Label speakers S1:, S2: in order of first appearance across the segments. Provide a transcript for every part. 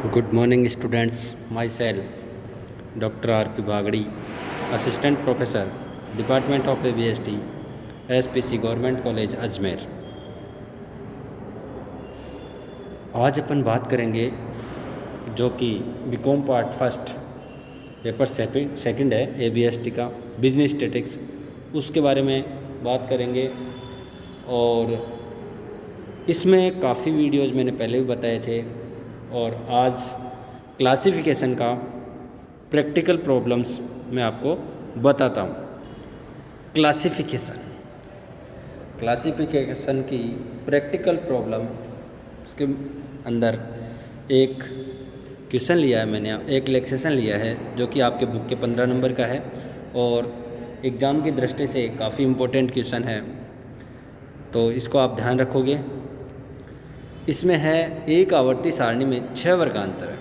S1: Good morning, students. Myself, Dr. R.P. Bagdi, Assistant Professor, Department of ABST, SPC Government College, Ajmer. आज अपन बात करेंगे जो कि BCom part first paper second है ABST का बिजनेस स्टैटिक्स, उसके बारे में बात करेंगे। और इसमें काफ़ी वीडियोज़ मैंने पहले भी बताए थे और आज क्लासिफिकेशन का प्रैक्टिकल प्रॉब्लम्स मैं आपको बताता हूँ। क्लासिफिकेशन की प्रैक्टिकल प्रॉब्लम उसके अंदर एक क्वेश्चन लिया है मैंने, एक रिलैक्सेशन लिया है जो कि आपके बुक के 15 नंबर का है और एग्ज़ाम की दृष्टि से काफ़ी इम्पोर्टेंट क्वेश्चन है, तो इसको आप ध्यान रखोगे। इसमें है एक आवर्ती सारणी में 6 वर्गांतर है।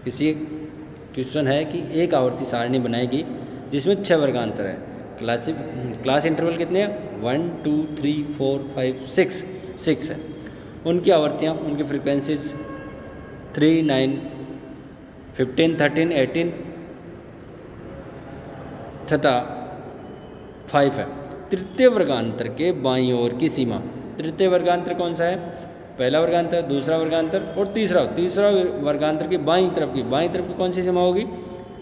S1: किसी क्वेश्चन है कि एक आवर्ती सारणी बनाएगी जिसमें 6 वर्गांतर है। क्लास इंटरवल कितने हैं? 1 2 3 4 5 6 है। उनकी आवर्तियाँ, उनकी फ्रिक्वेंसीज 3 9 15 13 18 तथा 5 है। तृतीय वर्गांतर के बाईं ओर की सीमा। तृतीय वर्गांतर कौन सा है? पहला वर्गांतर, दूसरा वर्गांतर और तीसरा वर्गांतर की बाईं तरफ की कौन सी सीमा होगी?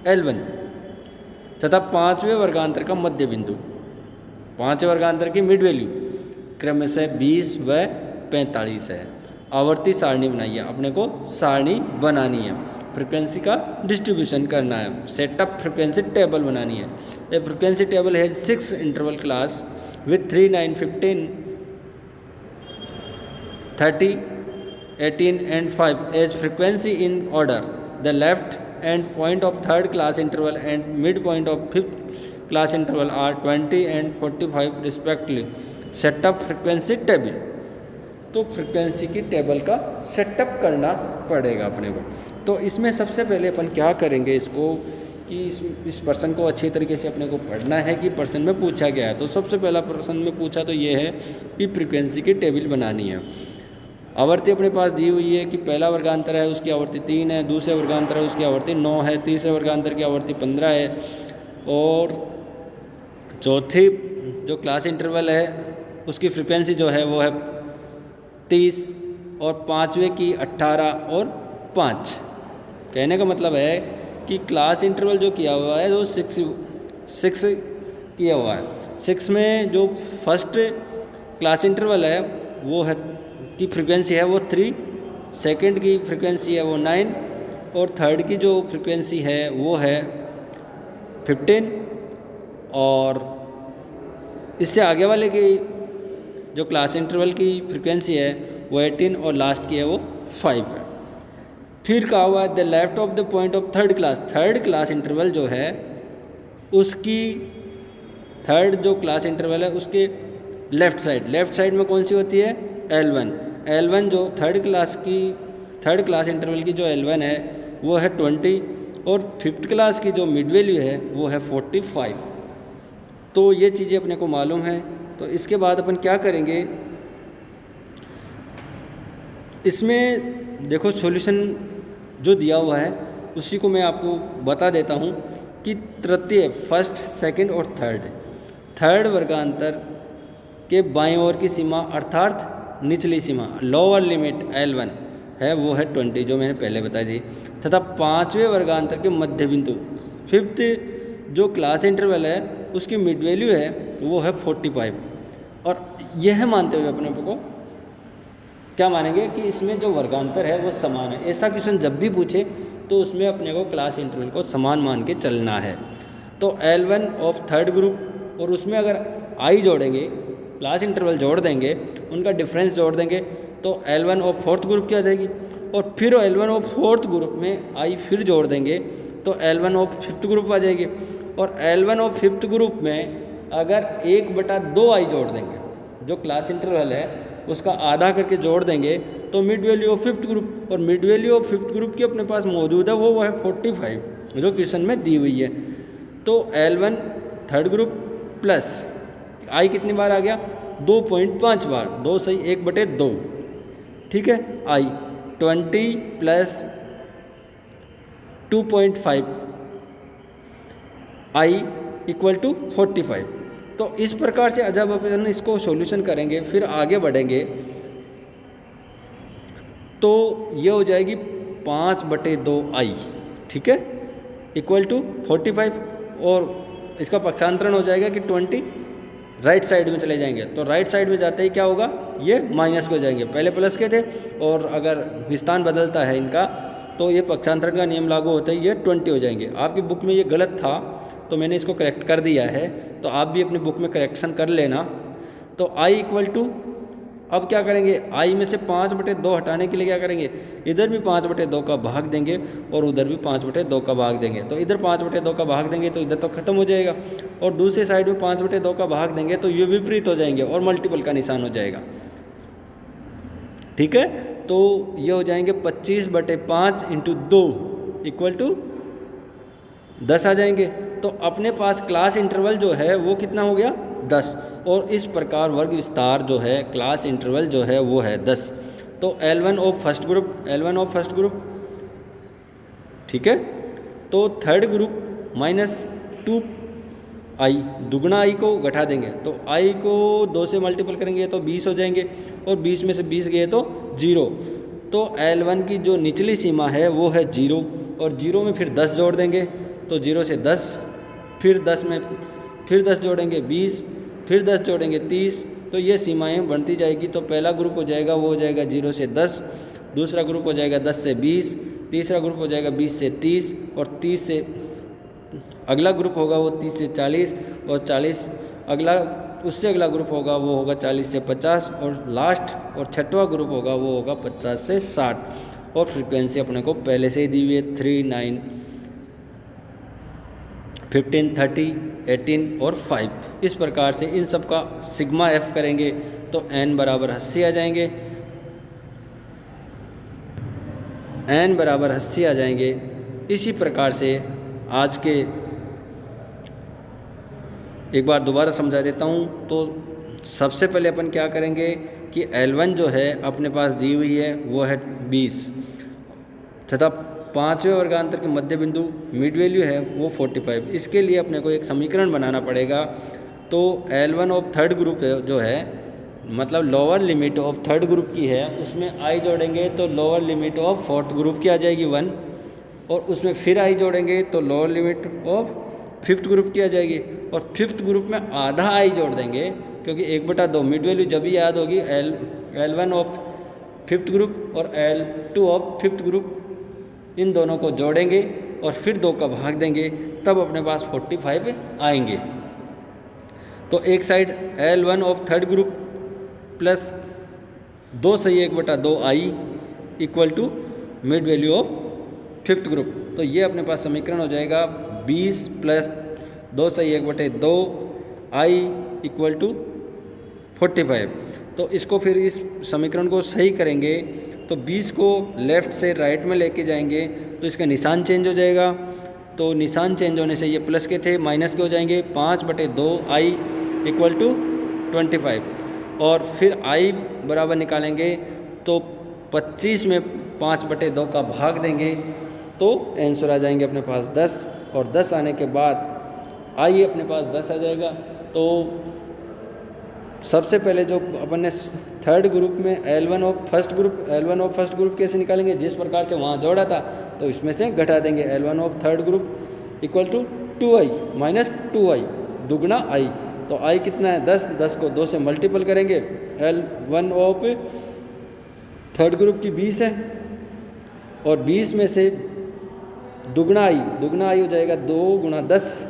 S1: L1 तथा पांचवें वर्गांतर का मध्य बिंदु, पांचवें वर्गांतर की मिड वैल्यू क्रमशः 20 व 45 है। आवर्ती सारणी बनाइए, अपने को सारणी बनानी है, फ्रिक्वेंसी का डिस्ट्रीब्यूशन करना है, सेटअप फ्रिक्वेंसी टेबल बनानी है। A frequency table has 6 interval class with 3 9 15 30 18 and 5 as frequency in order. The left end point of third class interval and midpoint of fifth class interval are 20 and 45 respectively. Setup frequency table. तो frequency की table का setup करना पड़ेगा अपने को। तो इसमें सबसे पहले अपन क्या करेंगे इसको कि इस प्रश्न को अच्छी तरीके से अपने को पढ़ना है कि प्रश्न में पूछा गया है। तो सबसे पहला प्रश्न में पूछा तो ये है कि फ्रिक्वेंसी की टेबल बनानी है। आवर्ती अपने पास दी हुई है कि पहला वर्गांतर है उसकी आवर्ती 3 है, दूसरे वर्गांतर है उसकी आवर्ती 9 है, तीसरे वर्गांतर की आवर्ती 15 है और चौथी जो क्लास इंटरवल है उसकी फ्रिक्वेंसी जो है वो है 30 और पांचवें की 18 और 5। कहने का मतलब है कि क्लास इंटरवल जो किया हुआ है वो 6 किया हुआ है। 6 में जो फर्स्ट क्लास इंटरवल है वो है की फ्रिक्वेंसी है वो 3, सेकंड की फ्रिक्वेंसी है वो 9 और थर्ड की जो फ्रिक्वेंसी है वो है 15 और इससे आगे वाले की जो क्लास इंटरवल की फ्रिक्वेंसी है वो 18 और लास्ट की है वो 5 है। फिर कहा हुआ है the left of the point of third class interval जो है उसकी थर्ड जो क्लास इंटरवल है उसके लेफ्ट साइड में कौन सी होती है? L1 जो थर्ड क्लास इंटरवल की जो L1 है वो है 20 और फिफ्थ क्लास की जो मिड वैल्यू है वो है 45। तो ये चीज़ें अपने को मालूम है। तो इसके बाद अपन क्या करेंगे, इसमें देखो सॉल्यूशन जो दिया हुआ है उसी को मैं आपको बता देता हूँ कि तृतीय, फर्स्ट, सेकंड और थर्ड वर्गांतर के बाईं ओर की सीमा अर्थात निचली सीमा लोअर लिमिट L1 है वो है 20 जो मैंने पहले बताई थी, तथा पांचवें वर्गांतर के मध्य बिंदु फिफ्थ जो क्लास इंटरवल है उसकी मिड वैल्यू है वो है 45। और यह मानते हुए अपने को क्या मानेंगे कि इसमें जो वर्गांतर है वो समान है। ऐसा क्वेश्चन जब भी पूछे तो उसमें अपने को क्लास इंटरवल को समान मान के चलना है। तो L1 ऑफ थर्ड ग्रुप और उसमें अगर I जोड़ेंगे, क्लास इंटरवल जोड़ देंगे, उनका डिफरेंस जोड़ देंगे तो L1 ऑफ फोर्थ ग्रुप की आ जाएगी और फिर L1 ऑफ फोर्थ ग्रुप में I फिर जोड़ देंगे तो L1 ऑफ फिफ्थ ग्रुप आ जाएगी और L1 ऑफ फिफ्थ ग्रुप में अगर 1/2 I जोड़ देंगे, जो क्लास इंटरवल है उसका आधा करके जोड़ देंगे तो mid value of fifth group, और mid value of fifth group की अपने पास मौजूद है वो है 45 जो क्वेश्चन में दी हुई है। तो L1 third group plus I कितनी बार आ गया? 2.5 बार, 2 सही 1/2, ठीक है। I 20 plus 2.5 I equal to 45। तो इस प्रकार से जब अपन इसको सॉल्यूशन करेंगे फिर आगे बढ़ेंगे तो ये हो जाएगी 5/2 आई, ठीक है, इक्वल टू 45। और इसका पक्षांतरण हो जाएगा कि 20 राइट साइड में चले जाएंगे। तो राइट साइड में जाते ही क्या होगा, ये माइनस को जाएंगे, पहले प्लस के थे और अगर स्थान बदलता है इनका तो ये पक्षांतरण का नियम लागू होता है, ये 20 हो जाएंगे। आपकी बुक में ये गलत था तो मैंने इसको करेक्ट कर दिया है, तो आप भी अपनी बुक में करेक्शन कर लेना। तो आई इक्वल टू, अब क्या करेंगे, आई में से 5/2 हटाने के लिए क्या करेंगे, इधर भी 5/2 का भाग देंगे और उधर भी 5/2 का भाग देंगे। तो इधर 5/2 का भाग देंगे तो इधर तो खत्म हो जाएगा, और दूसरी साइड में 5/2 का भाग देंगे तो ये विपरीत हो जाएंगे और मल्टीपल का निशान हो जाएगा, ठीक है। तो ये हो जाएंगे 25/5 × 2 इक्वल टू 10 आ जाएंगे। तो अपने पास क्लास इंटरवल जो है वो कितना हो गया, 10। और इस प्रकार वर्ग विस्तार जो है, क्लास इंटरवल जो है वो है 10। तो L1 of first group, L1 of first group, ठीक है। तो थर्ड ग्रुप -2 आई, दुगना आई को घटा देंगे तो आई को 2 से मल्टीपल करेंगे तो 20 हो जाएंगे, और 20 में से 20 गए तो 0। तो L1 की जो निचली सीमा है वो है 0, और 0 में फिर 10 जोड़ देंगे तो 0 से 10, फिर 10 में फिर 10 जोड़ेंगे 20, फिर 10 जोड़ेंगे 30। तो ये सीमाएं बढ़ती जाएगी। तो पहला ग्रुप हो जाएगा वो हो जाएगा 0 से 10, दूसरा ग्रुप हो जाएगा 10 से 20, तीसरा ग्रुप हो जाएगा 20 से 30, और 30 से अगला ग्रुप होगा वो 30 से 40, और 40 अगला उससे अगला ग्रुप होगा वो होगा 40 से 50, और लास्ट और छठवां ग्रुप होगा वो होगा 50 से 60। और फ्रीक्वेंसी अपने को पहले से ही दी हुई है 3, 9, 15, 30, 18 और 5। इस प्रकार से इन सब का सिग्मा एफ करेंगे तो n बराबर 80 आ जाएंगे, n बराबर 80 आ जाएंगे। इसी प्रकार से आज के एक बार दोबारा समझा देता हूँ। तो सबसे पहले अपन क्या करेंगे कि L1 जो है अपने पास दी हुई है वो है 20, तथा 5वें वर्गांतर के मध्य बिंदु मिड वैल्यू है वो 45। इसके लिए अपने को एक समीकरण बनाना पड़ेगा। तो L1 ऑफ थर्ड ग्रुप है जो है, मतलब lower limit of third group की है, उसमें i जोड़ेंगे तो lower limit of fourth group की आ जाएगी 1, और उसमें फिर i जोड़ेंगे तो lower limit of fifth group की आ जाएगी, और फिफ्थ ग्रुप में आधा i जोड़ देंगे क्योंकि 1/2 मिड वैल्यू जब भी याद होगी L1 ऑफ फिफ्थ ग्रुप और L2 ऑफ फिफ्थ ग्रुप, इन दोनों को जोड़ेंगे और फिर 2 का भाग देंगे, तब अपने पास 45 आएंगे। तो एक side L1 of third group plus 2 से 1/2 I equal to mid value of fifth group. तो ये अपने पास समीकरण हो जाएगा 20 प्लस 2 से 1/2 आई इक्वल टू 45। तो इसको फिर इस समीकरण को सही करेंगे तो 20 को लेफ़्ट से राइट में लेके जाएंगे तो इसका निशान चेंज हो जाएगा। तो निशान चेंज होने से ये प्लस के थे माइनस के हो जाएंगे, 5/2 आई इक्वल टू 25। और फिर आई बराबर निकालेंगे तो 25 में 5/2 का भाग देंगे तो आंसर आ जाएंगे अपने पास 10, और 10 आने के बाद आई अपने पास 10 आ जाएगा। तो सबसे पहले जो अपन ने थर्ड ग्रुप में L1 ऑफ फर्स्ट ग्रुप कैसे निकालेंगे, जिस प्रकार से वहाँ जोड़ा था तो इसमें से घटा देंगे। L1 of third group equal to 2i minus 2i दुगना i। तो i कितना है 10, 10 को 2 से मल्टीपल करेंगे। L1 ऑफ थर्ड ग्रुप की 20 है, और 20 में से दुगना i हो जाएगा 2 गुणा 10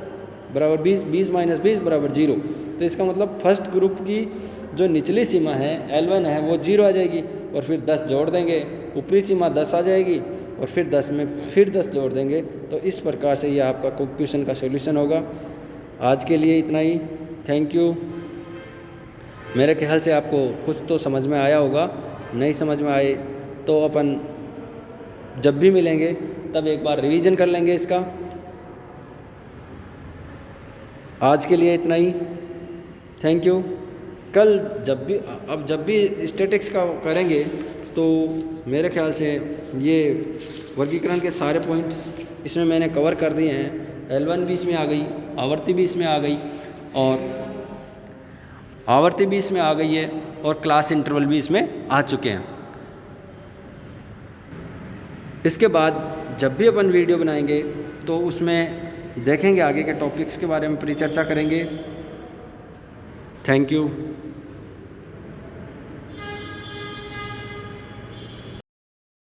S1: बराबर 20, 20 माइनस 20 बराबर 0। तो इसका मतलब फर्स्ट ग्रुप की जो निचली सीमा है L1 है वो 0 आ जाएगी, और फिर 10 जोड़ देंगे, ऊपरी सीमा 10 आ जाएगी, और फिर 10 में फिर 10 जोड़ देंगे। तो इस प्रकार से ये आपका क्वेश्चन का सॉल्यूशन होगा। आज के लिए इतना ही, थैंक यू। मेरे ख्याल से आपको कुछ तो समझ में आया होगा, नहीं समझ में आए तो अपन जब भी मिलेंगे तब एक बार रिवीजन कर लेंगे इसका। आज के लिए इतना ही, थैंक यू। कल जब भी स्टैटिक्स का करेंगे तो मेरे ख्याल से ये वर्गीकरण के सारे पॉइंट्स इसमें मैंने कवर कर दिए हैं। L1 भी इसमें आ गई, आवर्ती भी इसमें आ गई और आवर्ती भी इसमें आ गई है और क्लास इंटरवल भी इसमें आ चुके हैं। इसके बाद जब भी अपन वीडियो बनाएंगे तो उसमें देखेंगे आगे के टॉपिक्स के बारे में परिचर्चा करेंगे। Thank you.